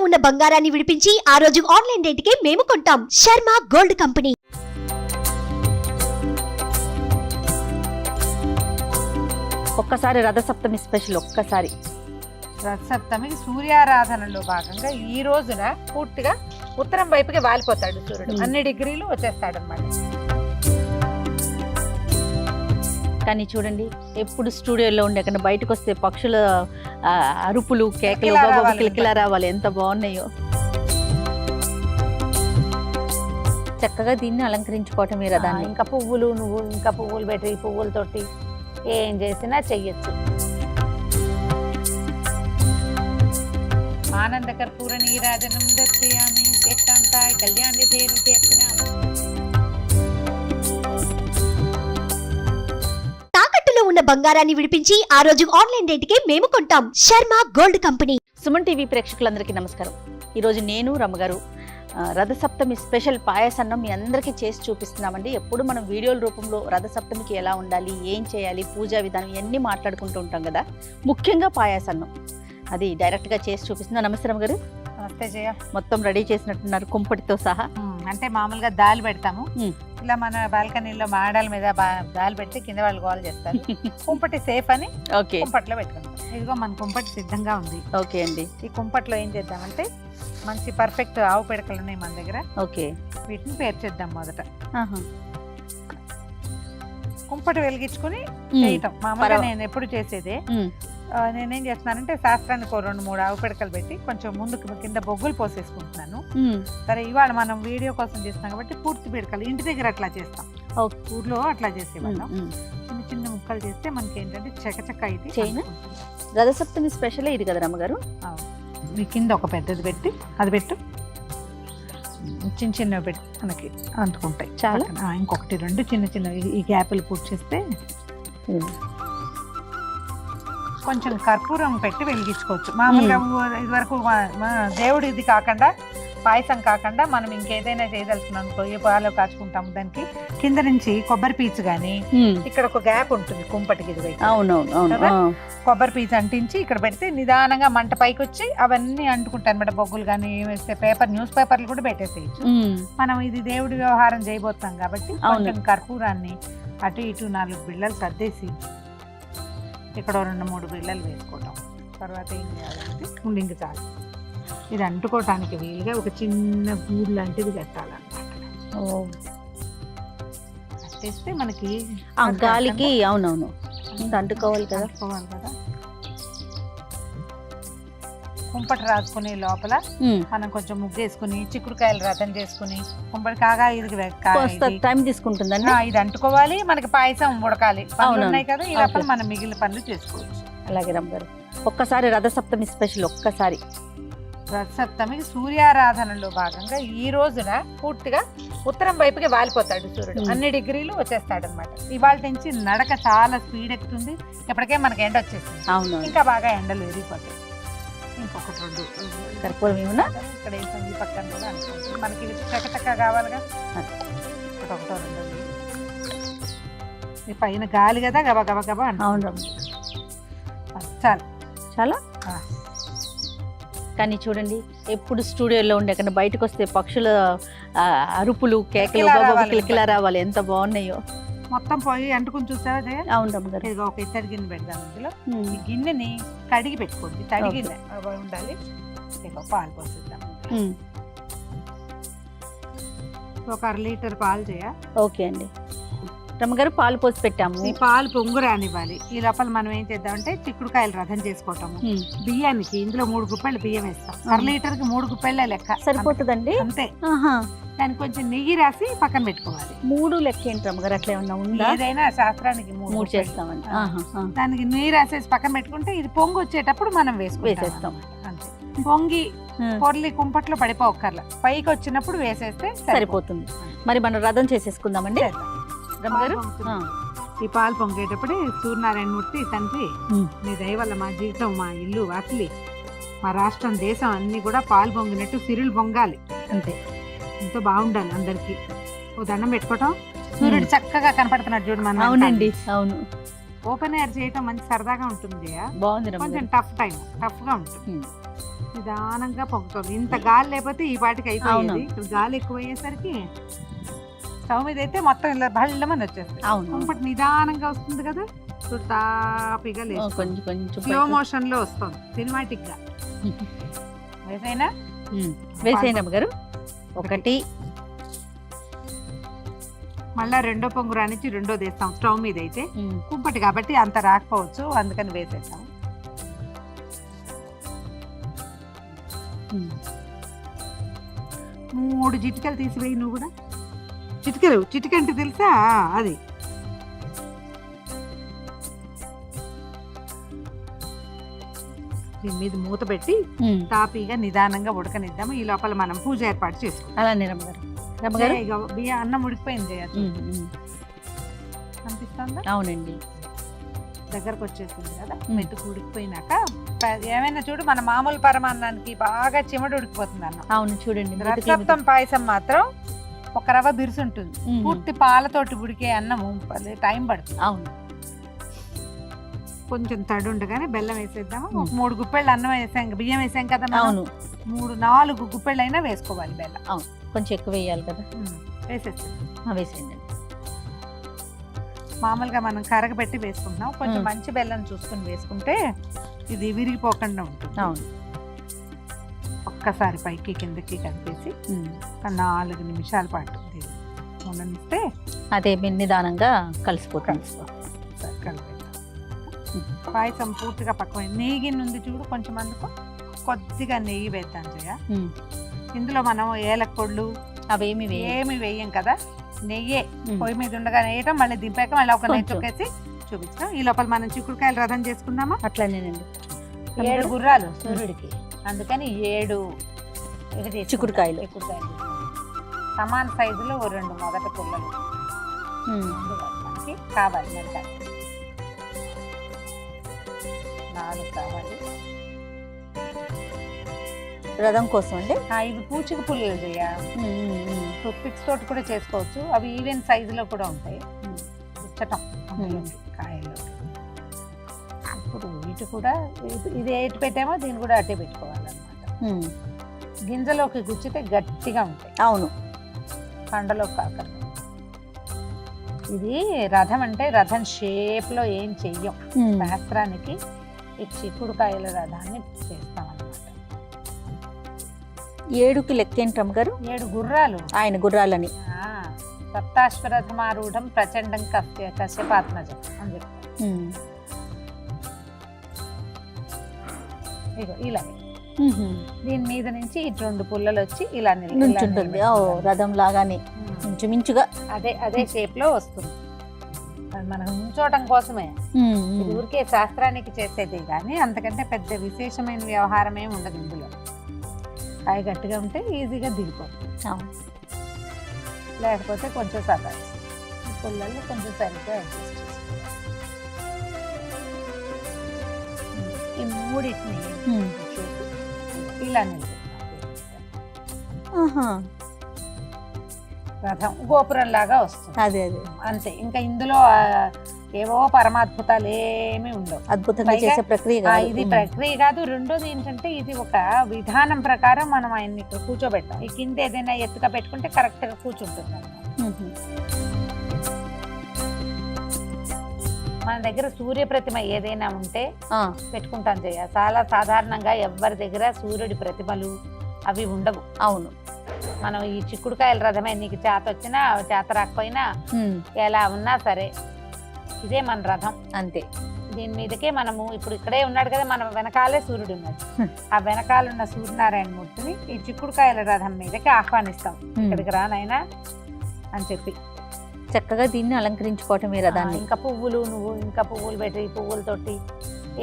ఉన్న బంగారాన్ని విడిపించి ఆ రోజు ఆన్లైన్ రేటుకే మేము కొంటాం. Sharma gold company. ఒక్కసారి రథసప్తమి స్పెషల్. ఒక్కసారి రథసప్తమికి సూర్యారాధనలో భాగంగా ఈ రోజున పూర్తిగా ఉత్తరం వైపుకి వాలిపోతాడు సూర్యుడు. అన్ని డిగ్రీలు వచ్చేస్తాడు అన్నమాట. కానీ చూడండి, ఎప్పుడు స్టూడియోలో ఉండే అక్కడ బయటకు వస్తే పక్షుల అరుపులు, కేకలు, కిలకిలా రావాలి. ఎంత బాగున్నాయో. చక్కగా దీన్ని అలంకరించుకోవటం ఈ రథాన్ని. ఇంకా పువ్వులు పెట్టి పువ్వులతోటి ఏం చేసినా చెయ్యొచ్చు. ఆనంద కర్పూర నీరాజనం దర్శయామి ఏకాంతాయ కళ్యాణి తీర్చినాం. తాకట్టులో ఉన్న బంగారాన్ని విడిపించి ఆ రోజు ఆన్లైన్ రేటుకే మేము కొంటాం. Sharma gold company. Suman TV ప్రేక్షకులందరికీ నమస్కారం. ఈరోజు నేను రమ్మగారు రథసప్తమి స్పెషల్ పాయసన్నం మీ అందరికీ చేసి చూపిస్తున్నామండి. ఎప్పుడు మనం వీడియోల రూపంలో రథసప్తమికి ఎలా ఉండాలి, ఏం చేయాలి, పూజా విధానం ఇవన్నీ మాట్లాడుకుంటూ ఉంటాం కదా. ముఖ్యంగా పాయసన్నం అది డైరెక్ట్గా చేసి చూపిస్తున్నా. నమస్తే రమ్మగారు. నమస్తే జయ. మొత్తం రెడీ చేసినట్టున్నారు కుంపటితో సహా. అంటే మామూలుగా దాల్ పెడతాము, ఇలా మన బాల్కనీలో మాడాల మీద దాల్ పెడితే కింద వాళ్ళు గోల్ చేస్తారు. కుంపటి సేఫ్ అని కుంపట్లో పెట్టుకుంటాం. ఇదిగో మన కుంపటి సిద్ధంగా ఉంది. ఓకే అండి. ఈ కుంపట్లో ఏం చేద్దామంటే మంచి పర్ఫెక్ట్ ఆవు పిడకలు ఉన్నాయి మన దగ్గర. ఓకే, వీటిని పేర్చేద్దాం. మొదట కుంపటి వెలిగించుకుని చేయటం మామూలుగా నేను ఎప్పుడు చేసేదే. నేనేం చేస్తున్నానంటే శాస్త్రానికి 2-3 ఆవు పిడకలు పెట్టి కొంచెం ముందుకు కింద బొగ్గులు పోసేసుకుంటున్నాను. సరే, ఇవాళ మనం వీడియో కోసం చేస్తున్నాం కాబట్టి పూర్తి పిడకలు ఇంటి దగ్గర అట్లా చేస్తాం. ఊర్లో అట్లా చేసేవాళ్ళం. చిన్న చిన్న ముక్కలు చేస్తే మనకి ఏంటంటే చకచక ఇది చేయను. రథసప్తమి స్పెషల్ ఇది కదా రమ్మగారు. మీ కింద ఒక పెద్దది పెట్టి అది పెట్టు, చిన్న చిన్నవి పెట్టి మనకి అంటుకుంటాయి. చాలా. ఇంకొకటి 2 చిన్న చిన్నవి ఈ గ్యాప్లు పూర్తి చేస్తే కొంచెం కర్పూరం పెట్టి వెలిగించుకోవచ్చు. మామూలుగా ఇది వరకు దేవుడు ఇది కాకుండా పాయసం కాకుండా మనం ఇంకేదైనా చేయదలుచుకున్నాం అనుకో, ఏ పాలు కాచుకుంటాము దానికి కింద నుంచి కొబ్బరి పీచు గానీ ఇక్కడ ఒక గ్యాప్ ఉంటుంది కుంపటికి ఇది. అవునవును. కొబ్బరి పీచు అంటించి ఇక్కడ పెడితే నిదానంగా మంట పైకి వచ్చి అవన్నీ అంటుకుంటాయి అనమాట. బొగ్గులు కానీ వేస్తే న్యూస్ పేపర్లు కూడా పెట్టేసేయచ్చు. మనం ఇది దేవుడి వ్యవహారం చేయబోతున్నాం కాబట్టి కొంచెం కర్పూరాన్ని అటు ఇటు 4 బిళ్ళలు సర్దేసి ఇక్కడ 2-3 బిళ్ళలు వేసుకోవటం. తర్వాత ఏం చేయాలంటే ఉండింగి చాలు. ఇది అంటుకోవటానికి వీలుగా ఒక చిన్న గూడు లాంటిది కట్టాలన్నమాట. కట్టేస్తే మనకి గాలికి అవునవును అంటుకోవాలి కదా. కుంపటి రాసుకునే లోపల మనం కొంచెం ముగ్గేసుకుని చిక్కుడుకాయలు రథం చేసుకుని కుంపటి కాగా ఇది టైం తీసుకుంటుందండి. ఇది అంటుకోవాలి, మనకి పాయసం ఉడకాలి. ఉన్నాయి కదా, ఈ లోపల మనం మిగిలిన పనులు చేసుకోవచ్చు. అలాగే రమ్మగారు. ఒక్కసారి రథసప్తమి స్పెషల్. ఒక్కసారి రథసప్తమికి సూర్యారాధనలో భాగంగా ఈ రోజున పూర్తిగా ఉత్తరం వైపుకి వాలిపోతాడు సూర్యుడు. అన్ని డిగ్రీలు వచ్చేస్తాడు అనమాట. ఇవాళ నుంచి నడక చాలా స్పీడ్ ఎక్కుతుంది. ఇప్పటికే మనకి ఎండ వచ్చేసింది. అవును, ఇంకా బాగా ఎండలు విరిగిపోతాయి. ఇంకొకటి 2 కర్పూరం ఏమన్నా ఇక్కడ వేసింది పక్కన కూడా అనుకుంటుంది. మనకి చకచక్క కావాలిగా. ఒకటో 2 ఈ పైన గాలి కదా, గబా గబా గబా అవును. చాలు. చాలా. కానీ చూడండి, ఎప్పుడు స్టూడియోలో ఉండే అక్కడ బయటకు వస్తే పక్షుల అరుపులు, కేకలు, కిలకిలా రావాలి. ఎంత బాగున్నాయో. మొత్తం పోయి అంటుకుని చూసారా జయ? అవును రమ్మగారు. ఇదిగో ఒక ఇత్తడి గిన్నె పెడదాం. ఇందులో ఈ గిన్నెని కడిగి పెట్టుకోండి. తడి గిన్నె ఉండాలి. పాలు పోసేద్దాం. ఒక 1/2 లీటర్ పాలు చేయ. ఓకే అండి. రమ్మగారు పాలు పోసి పెట్టాము. ఈ పాలు పొంగు రానివ్వాలి. ఈ లోపల మనం ఏం చేద్దామంటే చిక్కుడుకాయలు రథం చేసుకోవటము. బియ్యానికి ఇందులో 3 గుప్పెళ్ళు బియ్యం వేస్తాం. 1/2 లీటర్కి 3 గుప్పెళ్ళ లెక్క సరిపోతుందండి. అంతే. దానికి కొంచెం నెయ్యి రాసి పక్కన పెట్టుకోవాలి. 3 లెక్క ఏంటి రమ్మగారు? అట్లా ఏమన్నా ఉందా? ఏదైనా శాస్త్రానికి 3 చేస్తామండి. దానికి నెయ్యి రాసేసి పక్కన పెట్టుకుంటే ఇది పొంగు వచ్చేటప్పుడు మనం వేసేస్తాం. అంతే. పొంగి పొర్లి కుంపట్లో పడిపోకర్లా, పైకి వచ్చినప్పుడు వేసేస్తే సరిపోతుంది. మరి మనం రథం చేసేసుకుందామండి రమ్మగారు. ఈ పాలు పొంగేటప్పుడు సూర్యనారాయణమూర్తి తండ్రి, నీ దయ వల్ల మా జీవితం, మా ఇల్లు, వాకిలి, మా రాష్ట్రం, దేశం అన్ని కూడా పాలు పొంగినట్టు సిరులు పొంగాలి. అంతే. ఎంతో బాగుండాలి అందరికి. ఓ దండం పెట్టుకోవటం. సూర్యుడు చక్కగా కనపడుతున్నాడు చూడు మనం. అవునండి, అవును. ఓపెన్ ఎయిర్ చేయటం మంచి సరదాగా ఉంటుంది. బాగుంది. కొంచెం టఫ్ గా ఉంటుంది. నిదానంగా పొంగుతుంది. ఇంత గాలి లేకపోతే ఈ పాటికి అయిపోయింది. ఇక్కడ గాలి ఎక్కువ అయ్యేసరికి స్టవ్ మీద అయితే మొత్తం ఇలా బళ్ళమని వచ్చేస్తుంది. కుంపటి నిదానంగా వస్తుంది కదా, తాపిగా లేదు, కొంచెం కొంచెం స్లో మోషన్ లో వస్తుంది, సినిమాటిక్ గా. వేసైనా వేసేయండి అమ్మగారు. ఒకటి మళ్ళా రెండో పొంగు రానిచ్చి రెండోది వేస్తాం. స్టవ్ మీద అయితే కుంపటి కాబట్టి అంత రాకపోవచ్చు, అందుకని వేసేస్తాం. మూడు చిటికలు తీసివేయి నువ్వు కూడా. చిటికంటే తెలుసా అది. దీని మీద మూత పెట్టి తాపీగా నిదానంగా ఉడకనిద్దాము. ఈ లోపల మనం పూజ ఏర్పాటు చేసుకుంటాం. అలానే రమ్మగారు. బియ్యం అన్నం ఉడికిపోయింది అనిపిస్తుందా? అవునండి, దగ్గరకు వచ్చేసింది కదా. మెట్టుకు ఉడికిపోయినాక ఏమైనా చూడు, మన మామూలు పరమాన్నానికి బాగా చిమడు ఉడికిపోతుంది అన్నం. అవును చూడండి. రథసప్తమి పాయసం మాత్రం ఒక రవ్వ బిరుసు ఉంటుంది. పూర్తి పాలతోటి ఉడికే అన్నము టైం పడుతుంది. అవును, కొంచెం తడి ఉండగానే బెల్లం వేసేద్దాము. 3 గుప్పెళ్ళు అన్నం వేసాం, బియ్యం వేసాం కదా. అవును, 3-4 గుప్పెళ్ళు అయినా వేసుకోవాలి బెల్లం. అవును, కొంచెం ఎక్కువ వేయాలి కదా. వేసేస్తాం. వేసేయండి. మామూలుగా మనం కరగబెట్టి వేసుకుంటున్నాం. కొంచెం మంచి బెల్లం చూసుకుని వేసుకుంటే ఇది విరిగిపోకుండా ఉంటుంది. అవును, ఒక్కసారి పైకి కిందకి కలిపేసి 4 నిమిషాల పాటు ఉండనిస్తే అదే నిదానంగా కలిసిపోతుంది. పాయసం పూర్తిగా పక్కన నెయ్యి ఉంది చూడు, కొంచెం అందుకు కొద్దిగా నెయ్యి వేద్దాం చేయ. ఇందులో మనం ఏలక పొడులు అవేమి వేయం కదా, నెయ్యే పొయ్యి మీద ఉండగా వేయటం, మళ్ళీ దింపాక మళ్ళీ ఒక నెయ్యి చొక్కేసి చూపించాం. ఈ లోపల మనం చిక్కుడుకాయలు రథం చేసుకుందామా. అట్లానేనండి. 7 గుర్రాలు సూర్యుడికి, అందుకని 7 చిక్కుడుకాయలు సమాన సైజులో 2 మొదట పుల్లలు మనకి కావాలి. మనకి 4 కావాలి రథం కోసం అండి. ఇవి పూచిక పుల్లలు చేయ, టూత్పిక్స్ తోటి కూడా చేసుకోవచ్చు. అవి ఈవెన్ సైజులో కూడా ఉంటాయి. గుచ్చటం కాయలు. ఇప్పుడు వీటి కూడా ఇది ఎటు పెట్టామో దీన్ని కూడా అట్టే పెట్టుకోవాలన్నమాట. గింజలోకి గుచ్చితే గట్టిగా ఉంటాయి. అవును, పండలో కాకర. ఇది రథం అంటే రథం షేప్ లో ఏం చెయ్యం. శాస్త్రానికి ఈ చిక్కుడుకాయల రథాన్ని చేస్తాం అన్నమాట. 7కి లెక్క ఏంటి రమ్మగారు? 7 గుర్రాలు, ఆయన గుర్రాలని. సప్తాశ్వరథమారూఢం ప్రచండం కశ్యపాత్మజం అని చెప్తారు. ఇగో ఇలాగే దీని మీద నుంచి ఇటు 2 పుల్లలు వచ్చి ఇలా నిల్చుంటుంది. రథం లాగానే ఇంచుమించుగా అదే షేప్ లో వస్తుంది. అది మనకు ఉంచోటం కోసమే. ఊరికే శాస్త్రానికి చేసేది కానీ అంతకంటే పెద్ద విశేషమైన వ్యవహారం ఏమి ఉండదు ఇందులో. కాయ గట్టిగా ఉంటే ఈజీగా దిగిపోతుంది. లేకపోతే కొంచెం సదా పుల్లలు కొంచెం సరిగ్గా అడ్జస్ట్ చేసుకోవాలి. ఈ మూడింటిని ఇలా రథం గోపురం లాగా వస్తుంది. అదే అంతే. ఇంకా ఇందులో ఏవో పరమాద్భుతాలు ఏమీ ఉండవు. అద్భుతంగా చేసే ప్రక్రియ ఇది ప్రక్రియ కాదు. రెండోది ఏంటంటే ఇది ఒక విధానం ప్రకారం మనం ఆయన్ని ఇక్కడ కూర్చోబెట్టాం. ఈ కింద ఏదైనా ఎత్తుగా పెట్టుకుంటే కరెక్ట్ గా కూర్చుంటుంది అన్నమాట. మన దగ్గర సూర్య ప్రతిమ ఏదైనా ఉంటే పెట్టుకుంటాం చేయ. చాలా సాధారణంగా ఎవరి దగ్గర సూర్యుడి ప్రతిమలు అవి ఉండవు. అవును, మనం ఈ చిక్కుడుకాయల రథమే నీకు చేత వచ్చినా చేత రాకపోయినా ఎలా ఉన్నా సరే ఇదే మన రథం అంతే. దీని మీదకే మనము ఇప్పుడు ఇక్కడే ఉన్నాడు కదా, మన వెనకాలే సూర్యుడు ఉన్నాడు. ఆ వెనకాలన్న సూర్యనారాయణ మూర్తిని ఈ చిక్కుడుకాయల రథం మీదకి ఆహ్వానిస్తాం. ఇక్కడికి రానైనా అని చెప్పి చక్కగా దీన్ని అలంకరించుకోవటం ఈ రథాన్ని. ఇంకా పువ్వులు పెట్టి పువ్వులతోటి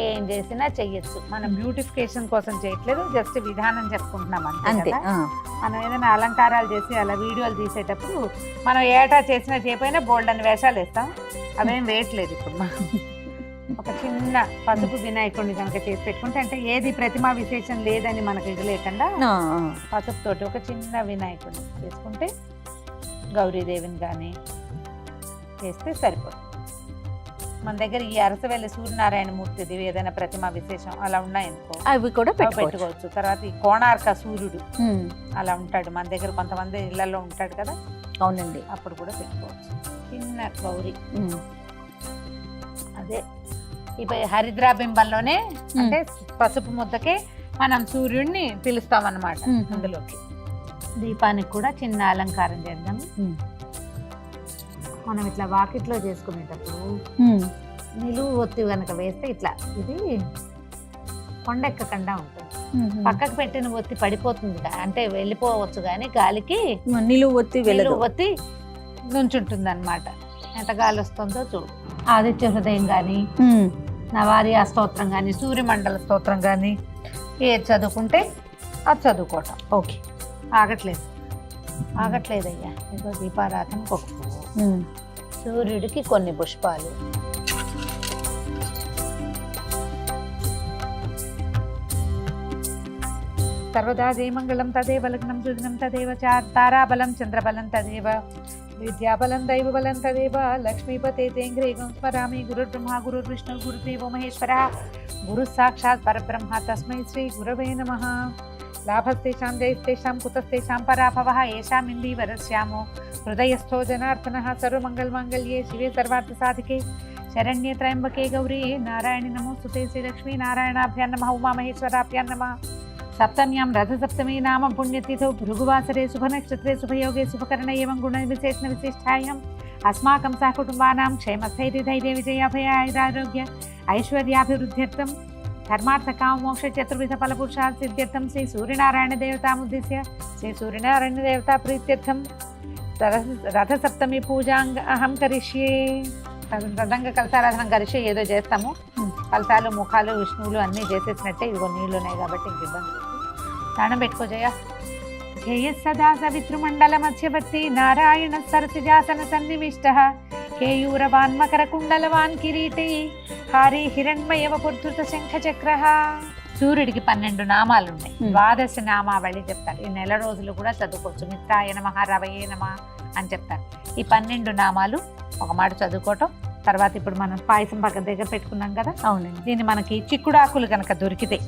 ఏం చేసినా చెయ్యొచ్చు. మనం బ్యూటిఫికేషన్ కోసం చేయట్లేదు, జస్ట్ విధానం చెప్పుకుంటున్నాం అంతే. మనం ఏదైనా అలంకారాలు చేసి అలా వీడియోలు తీసేటప్పుడు మనం ఏటా చేసినా చేయకపోయినా బోల్డ్ అని వేషాలు వేస్తాం. అవేం వేయట్లేదు ఇప్పుడు. ఒక చిన్న పసుపు వినాయకుడిని కనుక చేసి పెట్టుకుంటే, అంటే ఏది ప్రతిమా విశేషం లేదని మనకు ఇది లేకుండా పసుపు తోటి ఒక చిన్న వినాయకుడిని చేసుకుంటే, గౌరీదేవిని కానీ చేస్తే సరిపోతుంది. మన దగ్గర ఈ అరసవెల్లి సూర్యనారాయణ మూర్తిది ఏదైనా ప్రతిమ విశేషం అలా ఉన్నాయనుకో అవి కూడా అవి పెట్టుకోవచ్చు. తర్వాత ఈ కోణార్క సూర్యుడు అలా ఉంటాడు మన దగ్గర, కొంతమంది ఇళ్లలో ఉంటాడు కదా. అవునండి. అప్పుడు కూడా పెట్టుకోవచ్చు. చిన్న గౌరి అదే ఇప్పుడు హరిద్రాబింబంలోనే అంటే పసుపు ముద్దకే మనం సూర్యుడిని పిలుస్తాం అన్నమాట. అందులోకి దీపానికి కూడా చిన్న అలంకారం చేద్దాం. మనం ఇట్లా వాకిట్లో చేసుకునేటప్పుడు నిలువు ఒత్తి కనుక వేస్తే ఇట్లా ఇది కొండెక్కకుండా ఉంటుంది. పక్కకు పెట్టిన ఒత్తి పడిపోతుంది, అంటే వెళ్ళిపోవచ్చు, కానీ గాలికి నిలువు ఒత్తి నుంచుంటుంది అనమాట. ఎంత గాలి వస్తుందో చూడు. ఆదిత్య హృదయం కానీ, నవారి స్తోత్రం కానీ, సూర్యమండల స్తోత్రం కానీ ఏది చదువుకుంటే అది చదువుకోవటం. ఓకే. ఆగట్లేదయ్యా. ఏదో దీపారాధనకు ఒక పువ్వు, సూర్యుడికి కొన్ని పుష్పాలు, సర్వదా జయమంగళం తదేవ లగ్నం సుదినం తదేవ తారాబలం చంద్రబలం తదేవ విద్యాబలం దైవబలం తదేవ లక్ష్మీపతే తేంగ్రేగం స్మరామి. గురుర్బ్రహ్మ గురుర్విష్ణు గురుదేవో మహేశ్వర గురు సాక్షాత్ పరబ్రహ్మ తస్మై శ్రీ గురవే నమః. లాభస్తేషాం జయస్తేషాం కుతస్తేషాం పరాభవః ఏషాం ఇందీవరస్యామో హృదయస్థో జనార్దనః. సర్వమంగళమాంగళ్యే శివే సర్వార్థసాధికే శరణ్యే త్రయంబకే గౌరీ నారాయణి నమోస్తుతే. శ్రీలక్ష్మీ నారాయణాభ్యాం నమః. ఉమామహేశ్వరాభ్యాం నమః. సప్తమ్యాం రథసప్తమి నామ పుణ్యతిథౌ భృగువాసరే శుభనక్షత్రే శుభయోగే శుభకరణ ఏవం గుణ విశేషణ విశిష్టాయాం అస్మాకం సహకుటుంబానాం క్షేమస్థైర్యధైర్య విజయాభయారోగ్య ఐశ్వర్యాభివృద్ధ్యర్థం ధర్మార్థకామోక్ష చతుర్విధ ఫలపురుషార్థ సిద్ధ్యర్థం శ్రీ సూర్యనారాయణ దేవతాముద్దిశ్య శ్రీ సూర్యనారాయణ దేవతా ప్రీత్యర్థం రథసప్తమి పూజాంగ అహం కరిష్యే. రథంగా కలసారాధన కరిష్యే ఏదో చేస్తాము. కలసాలు ముఖాలు విష్ణువులు అన్నీ చేసేసినట్టే. ఇదిగో నీళ్ళు ఉన్నాయి కాబట్టి ఇంక ఇబ్బంది. దానం పెట్టుకో జయ. జయ సదా సవితృమండల మధ్యవర్తి నారాయణ సరసిజాసన సన్నివిష్ట కేయూరవాన్మకర కుండలవాన్ కిరీటి హారి హిరణ్మయవ పుర్ధృత శంఖ చక్ర. సూర్యుడికి 12 నామాలు ఉన్నాయి. ద్వాదశ నామావళి చెప్తారు. ఈ నెల రోజులు కూడా చదువుకోవచ్చు. మిత్రాయ నమః, రవయే నమః అని చెప్తారు. ఈ 12 నామాలు ఒక మాట చదువుకోవటం. తర్వాత ఇప్పుడు మనం పాయసం పక్క దగ్గర పెట్టుకున్నాం కదా. అవునండి. దీన్ని మనకి చిక్కుడాకులు కనుక దొరికితే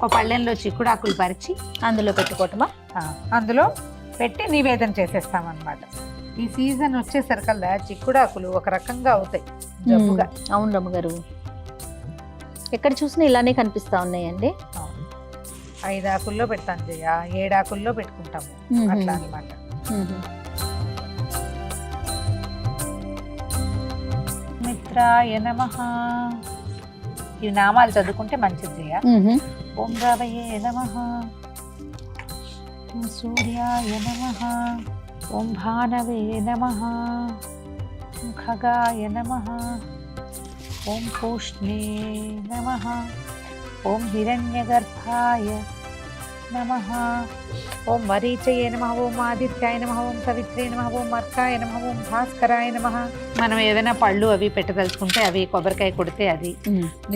ఒక పళ్ళెంలో చిక్కుడాకులు పరిచి అందులో పెట్టుకోవటమా? అందులో పెట్టి నివేదన చేసేస్తాం అన్నమాట. ఈ సీజన్ వచ్చేసరికల్లా చిక్కుడాకులు ఒక రకంగా అవుతాయి జబ్బుగా. అవును రమ్మగారు, ఎక్కడ చూసినా ఇలానే కనిపిస్తా ఉన్నాయండి. 5 ఆకుల్లో పెడతాం జయ, 7 ఆకుల్లో పెట్టుకుంటాము అట్లా అన్నమాట. మిత్రాయ నమః. ఈ నామాలు చదువుకుంటే మంచిది జయ. ఓం రవయే నమః, ఓం సూర్యాయ నమః, ఓం భానవే నమః, ఓం ఖగాయ నమః, ఓం పూష్ణే నమః, ఓం హిరణ్యగర్భాయ నమః, ఓం మరీచయే నమః, ఓం ఆదిత్యాయ నమః, ఓం సవిత్రే నమః, ఓం అర్కాయ నమః, ఓం భాస్కరాయ నమః. మనం ఏదైనా పళ్ళు అవి పెట్టదలుచుకుంటే అవి, కొబ్బరికాయ కొడితే అది.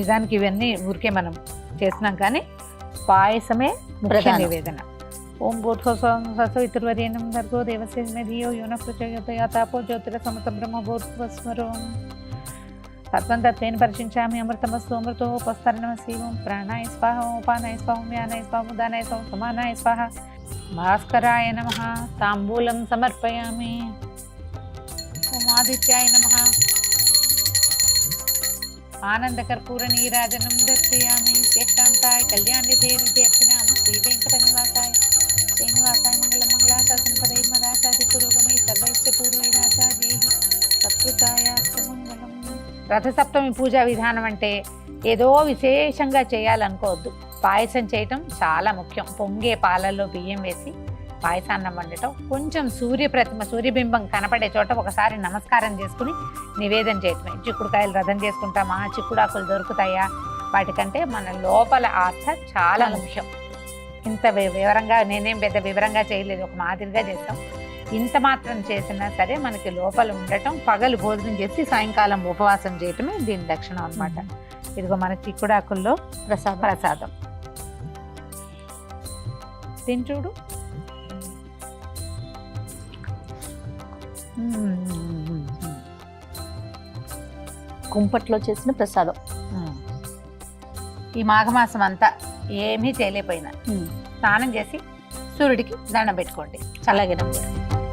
నిజానికి ఇవన్నీ ఊరికే మనం చేస్తున్నాం, కానీ పాయసమే ముఖ్య నివేదన. ఓం భూర్భువస్సువర్యేణం భర్గో దేవస్య ధియో యో నః ప్రచోదయాత్ తాపో జ్యోతిరసమృతం బ్రహ్మ భూర్భువస్సువరం తత్వం తత్వేన పరిశించామి అమృతమస్తు అమృతోపస్తరణమసి. ఓం ప్రాణాయ స్వాహ, ఓం ఉపానాయ స్వాహ, ఓం వ్యానాయ స్వాహ, ఉదానాయ స్వాహ, సమానాయ స్వాహ. భాస్కరాయ నమః తాంబూలం సమర్పయామి. ఓం ఆదిత్యాయ నమః ఆనందకర్పూర నీరాజనం దర్శయామి. శ్రేష్టాంతాయ కళ్యాణితే నిత్యర్చినామ శ్రీ వెంకట నివాసాయ శ్రీనివాసాయ మంగళం మంగళాశాసనపదై మదాసాది పురోగమై సర్వైశ్చ పూర్వైరాచార్యై సత్కృతాయ మంగళం. రథసప్తమి పూజా విధానం అంటే ఏదో విశేషంగా చేయాలనుకోవద్దు. పాయసం చేయటం చాలా ముఖ్యం. పొంగే పాలల్లో బియ్యం వేసి పాయసాన్నం వండటం, కొంచెం సూర్యబింబం కనపడే చోట ఒకసారి నమస్కారం చేసుకుని నివేదన చేయటమే. చిక్కుడుకాయలు రథం చేసుకుంటామా, చిక్కుడాకులు దొరుకుతాయా, వాటికంటే మన లోపల ఆస్థ చాలా ముఖ్యం. ఇంత వివరంగా నేనేం పెద్ద వివరంగా చేయలేదు, ఒక మాదిరిగా చేస్తాం. ఇంత మాత్రం చేసినా సరే మనకి లోపల ఉండటం, పగలు భోజనం చేసి సాయంకాలం ఉపవాసం చేయటమే దీని లక్షణం అన్నమాట. ఇదిగో మన చిక్కుడాకుల్లో ప్రసాదం తిని చూడు. కుంపట్లో చేసిన ప్రసాదం. ఈ మాఘమాసం అంతా ఏమీ చేయలేకపోయినా ఉమ్. స్నానం చేసి సూర్యుడికి దండం పెట్టుకోండి. అలాగే రమ్మగారు.